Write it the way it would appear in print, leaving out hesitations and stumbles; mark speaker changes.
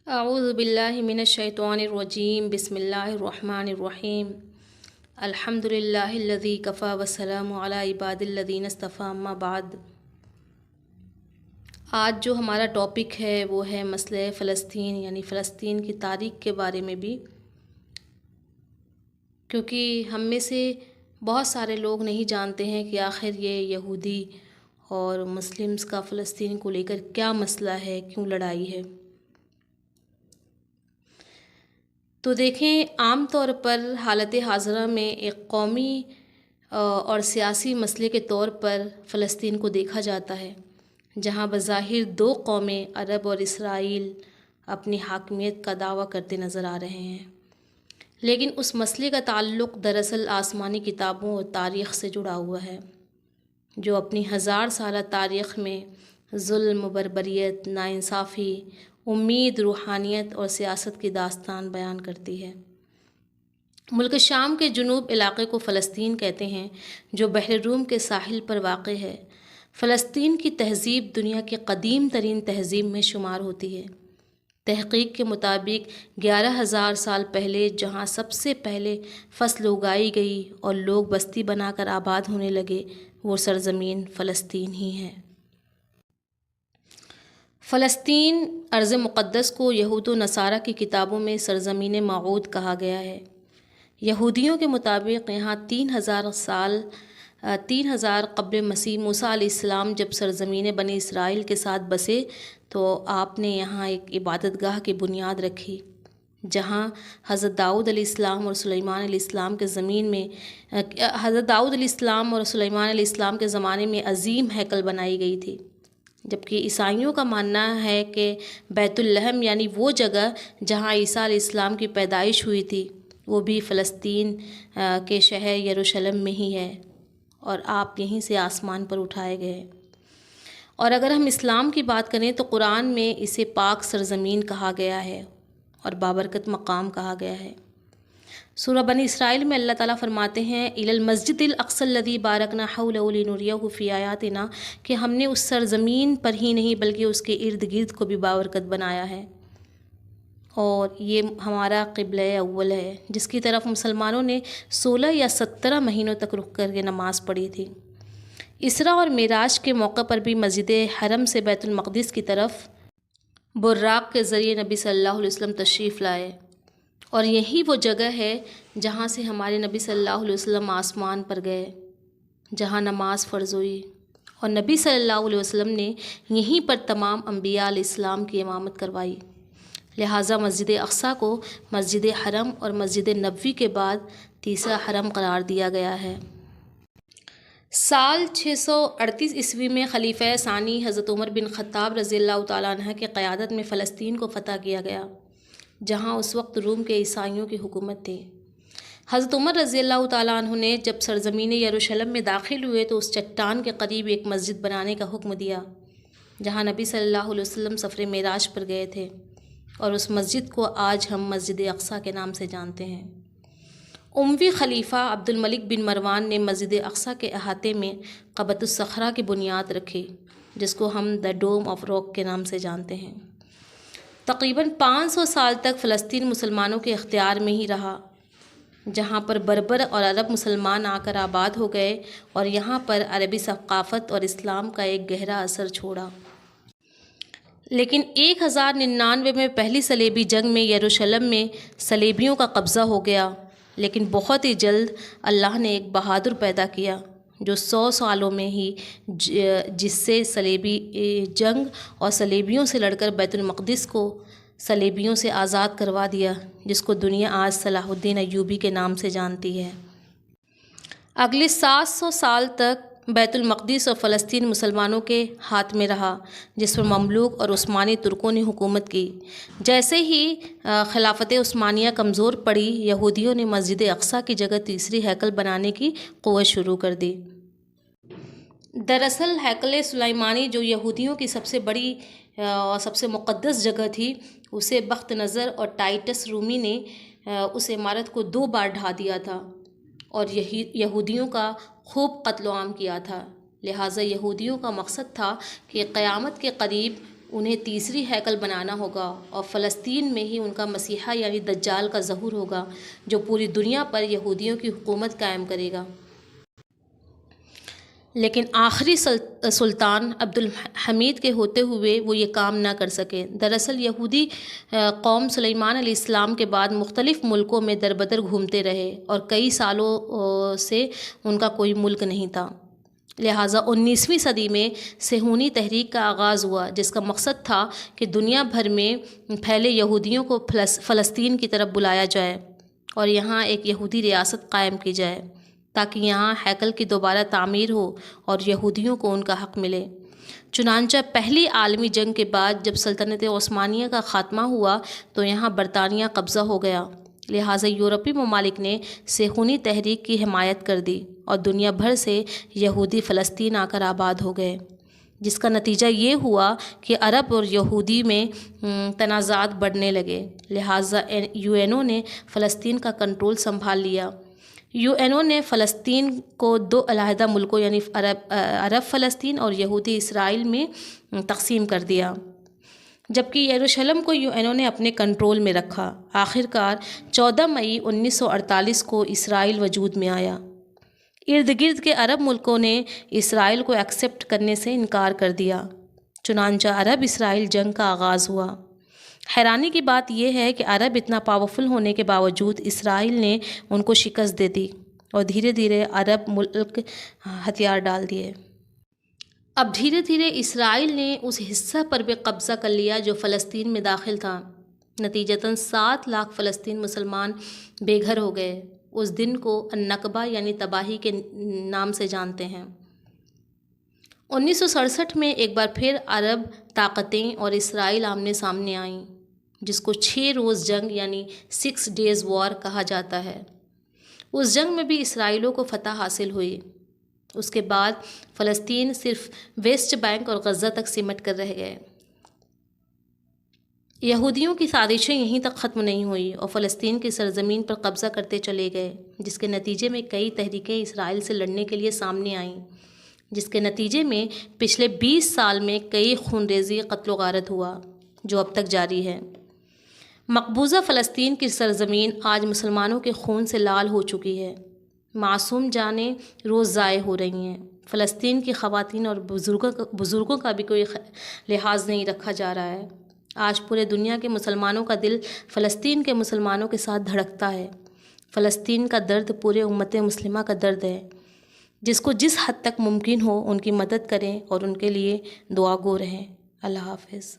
Speaker 1: اعوذ باللہ من الشیطان الرجیم بسم اللہ الرحمن الرحیم الحمد للہ الذی کفا وسلام علی عباد الذین اصطفی اما بعد۔ آج جو ہمارا ٹاپک ہے وہ ہے مسئلہ فلسطین، یعنی فلسطین کی تاریخ کے بارے میں بھی، کیونکہ ہم میں سے بہت سارے لوگ نہیں جانتے ہیں کہ آخر یہ یہودی اور مسلمز کا فلسطین کو لے کر کیا مسئلہ ہے، کیوں لڑائی ہے۔ تو دیکھیں، عام طور پر حالت حاضرہ میں ایک قومی اور سیاسی مسئلے کے طور پر فلسطین کو دیکھا جاتا ہے، جہاں بظاہر دو قومیں عرب اور اسرائیل اپنی حاکمیت کا دعویٰ کرتے نظر آ رہے ہیں، لیکن اس مسئلے کا تعلق دراصل آسمانی کتابوں اور تاریخ سے جڑا ہوا ہے، جو اپنی 1000 سالہ تاریخ میں ظلم، بربریت، ناانصافی، امید، روحانیت اور سیاست کی داستان بیان کرتی ہے۔ ملک شام کے جنوب علاقے کو فلسطین کہتے ہیں، جو بحر روم کے ساحل پر واقع ہے۔ فلسطین کی تہذیب دنیا کی قدیم ترین تہذیب میں شمار ہوتی ہے۔ تحقیق کے مطابق 11,000 سال پہلے جہاں سب سے پہلے فصل اگائی گئی اور لوگ بستی بنا کر آباد ہونے لگے، وہ سرزمین فلسطین ہی ہے۔ فلسطین ارض مقدس کو یہود و نصارہ کی کتابوں میں سرزمین موعود کہا گیا ہے۔ یہودیوں کے مطابق یہاں 3000 قبل مسیح موسیٰ علیہ السلام جب سرزمین بنی اسرائیل کے ساتھ بسے تو آپ نے یہاں ایک عبادت گاہ کی بنیاد رکھی، جہاں حضرت داؤد علیہ السلام اور سلیمان علیہ السلام کے زمانے میں عظیم ہیکل بنائی گئی تھی۔ جبکہ عیسائیوں کا ماننا ہے کہ بیت الحم، یعنی وہ جگہ جہاں عیسیٰ علیہ السلام کی پیدائش ہوئی تھی، وہ بھی فلسطین کے شہر یروشلم میں ہی ہے اور آپ یہیں سے آسمان پر اٹھائے گئے۔ اور اگر ہم اسلام کی بات کریں تو قرآن میں اسے پاک سرزمین کہا گیا ہے اور بابرکت مقام کہا گیا ہے۔ سورہ بنی اسرائیل میں اللہ تعالیٰ فرماتے ہیں الی المسجد الاقصی الذی بارکنا حولہ لنریہ فی آیاتنا، کہ ہم نے اس سرزمین پر ہی نہیں بلکہ اس کے ارد گرد کو بھی بابرکت بنایا ہے، اور یہ ہمارا قبلہ اول ہے، جس کی طرف مسلمانوں نے 16 یا 17 مہینوں تک رک کر کے نماز پڑھی تھی۔ اسراء اور معراج کے موقع پر بھی مسجد حرم سے بیت المقدس کی طرف براق کے ذریعے نبی صلی اللہ علیہ وسلم تشریف لائے، اور یہی وہ جگہ ہے جہاں سے ہمارے نبی صلی اللہ علیہ وسلم آسمان پر گئے، جہاں نماز فرض ہوئی، اور نبی صلی اللہ علیہ وسلم نے یہیں پر تمام انبیاء علیہ السلام کی امامت کروائی۔ لہٰذا مسجد اقصیٰ کو مسجد حرم اور مسجد نبوی کے بعد تیسرا حرم قرار دیا گیا ہے۔ سال 638 عیسوی میں خلیفہ ثانی حضرت عمر بن خطاب رضی اللہ تعالیٰ عنہ کی قیادت میں فلسطین کو فتح کیا گیا، جہاں اس وقت روم کے عیسائیوں کی حکومت تھی۔ حضرت عمر رضی اللہ تعالیٰ عنہ نے جب سرزمین یروشلم میں داخل ہوئے تو اس چٹان کے قریب ایک مسجد بنانے کا حکم دیا، جہاں نبی صلی اللہ علیہ وسلم سفر معراج پر گئے تھے، اور اس مسجد کو آج ہم مسجد اقصیٰ کے نام سے جانتے ہیں۔ اموی خلیفہ عبد الملک بن مروان نے مسجد اقصیٰ کے احاطے میں قبۃ الصخرہ کی بنیاد رکھی، جس کو ہم دا ڈوم آف راک کے نام سے جانتے ہیں۔ تقریباً 500 سال تک فلسطین مسلمانوں کے اختیار میں ہی رہا، جہاں پر بربر اور عرب مسلمان آ کر آباد ہو گئے اور یہاں پر عربی ثقافت اور اسلام کا ایک گہرا اثر چھوڑا۔ لیکن 1099 میں پہلی صلیبی جنگ میں یروشلم میں صلیبیوں کا قبضہ ہو گیا، لیکن بہت ہی جلد اللہ نے ایک بہادر پیدا کیا جو 100 سالوں میں ہی جس سے صلیبی جنگ اور صلیبیوں سے لڑ کر بیت المقدس کو صلیبیوں سے آزاد کروا دیا، جس کو دنیا آج صلاح الدین ایوبی کے نام سے جانتی ہے۔ اگلے 700 سال تک بیت المقدس اور فلسطین مسلمانوں کے ہاتھ میں رہا، جس پر مملوک اور عثمانی ترکوں نے حکومت کی۔ جیسے ہی خلافت عثمانیہ کمزور پڑی، یہودیوں نے مسجد اقصیٰ کی جگہ تیسری ہیکل بنانے کی قوت شروع کر دی۔ دراصل ہیکل سلیمانی، جو یہودیوں کی سب سے بڑی اور سب سے مقدس جگہ تھی، اسے بخت نظر اور ٹائٹس رومی نے اس عمارت کو 2 بار ڈھا دیا تھا اور یہودیوں کا خوب قتل و عام کیا تھا۔ لہٰذا یہودیوں کا مقصد تھا کہ قیامت کے قریب انہیں تیسری ہیکل بنانا ہوگا اور فلسطین میں ہی ان کا مسیحا یعنی دجال کا ظہور ہوگا جو پوری دنیا پر یہودیوں کی حکومت قائم کرے گا۔ لیکن آخری سلطان عبدالحمید کے ہوتے ہوئے وہ یہ کام نہ کر سکے۔ دراصل یہودی قوم سلیمان علیہ السلام کے بعد مختلف ملکوں میں دربدر گھومتے رہے اور کئی سالوں سے ان کا کوئی ملک نہیں تھا۔ لہٰذا 19ویں صدی میں صہیونی تحریک کا آغاز ہوا جس کا مقصد تھا کہ دنیا بھر میں پھیلے یہودیوں کو فلسطین کی طرف بلایا جائے اور یہاں ایک یہودی ریاست قائم کی جائے تاکہ یہاں ہیکل کی دوبارہ تعمیر ہو اور یہودیوں کو ان کا حق ملے۔ چنانچہ پہلی عالمی جنگ کے بعد جب سلطنت عثمانیہ کا خاتمہ ہوا تو یہاں برطانیہ قبضہ ہو گیا، لہٰذا یورپی ممالک نے صہیونی تحریک کی حمایت کر دی اور دنیا بھر سے یہودی فلسطین آ کر آباد ہو گئے، جس کا نتیجہ یہ ہوا کہ عرب اور یہودی میں تنازعات بڑھنے لگے۔ لہٰذا UN نے فلسطین کا کنٹرول سنبھال لیا۔ UN نے فلسطین کو 2 علیحدہ ملکوں یعنی عرب فلسطین اور یہودی اسرائیل میں تقسیم کر دیا، جبکہ یروشلم کو UN نے اپنے کنٹرول میں رکھا۔ آخرکار 14 مئی 1948 کو اسرائیل وجود میں آیا۔ ارد گرد کے عرب ملکوں نے اسرائیل کو ایکسیپٹ کرنے سے انکار کر دیا، چنانچہ عرب اسرائیل جنگ کا آغاز ہوا۔ حیرانی کی بات یہ ہے کہ عرب اتنا پاورفل ہونے کے باوجود اسرائیل نے ان کو شکست دے دی اور دھیرے دھیرے عرب ملک ہتھیار ڈال دیے۔ اب دھیرے دھیرے اسرائیل نے اس حصہ پر بھی قبضہ کر لیا جو فلسطین میں داخل تھا۔ نتیجتاً 7 لاکھ فلسطین مسلمان بے گھر ہو گئے۔ اس دن کو النکبہ یعنی تباہی کے نام سے جانتے ہیں۔ 1967 میں ایک بار پھر عرب طاقتیں اور اسرائیل آمنے سامنے آئیں، جس کو 6 روز جنگ یعنی 6 Days War کہا جاتا ہے۔ اس جنگ میں بھی اسرائیلیوں کو فتح حاصل ہوئی۔ اس کے بعد فلسطین صرف ویسٹ بینک اور غزہ تک سمٹ کر رہ گئے۔ یہودیوں کی سازشیں یہیں تک ختم نہیں ہوئی اور فلسطین کی سرزمین پر قبضہ کرتے چلے گئے، جس کے نتیجے میں کئی تحریکیں اسرائیل سے لڑنے کے لیے سامنے آئیں، جس کے نتیجے میں پچھلے 20 سال میں کئی خونریزی قتل و غارت ہوا جو اب تک جاری ہے۔ مقبوضہ فلسطین کی سرزمین آج مسلمانوں کے خون سے لال ہو چکی ہے۔ معصوم جانیں روز ضائع ہو رہی ہیں۔ فلسطین کی خواتین اور بزرگوں کا بھی کوئی لحاظ نہیں رکھا جا رہا ہے۔ آج پورے دنیا کے مسلمانوں کا دل فلسطین کے مسلمانوں کے ساتھ دھڑکتا ہے۔ فلسطین کا درد پورے امت مسلمہ کا درد ہے۔ جس کو جس حد تک ممکن ہو ان کی مدد کریں اور ان کے لیے دعا گو رہیں۔ اللہ حافظ۔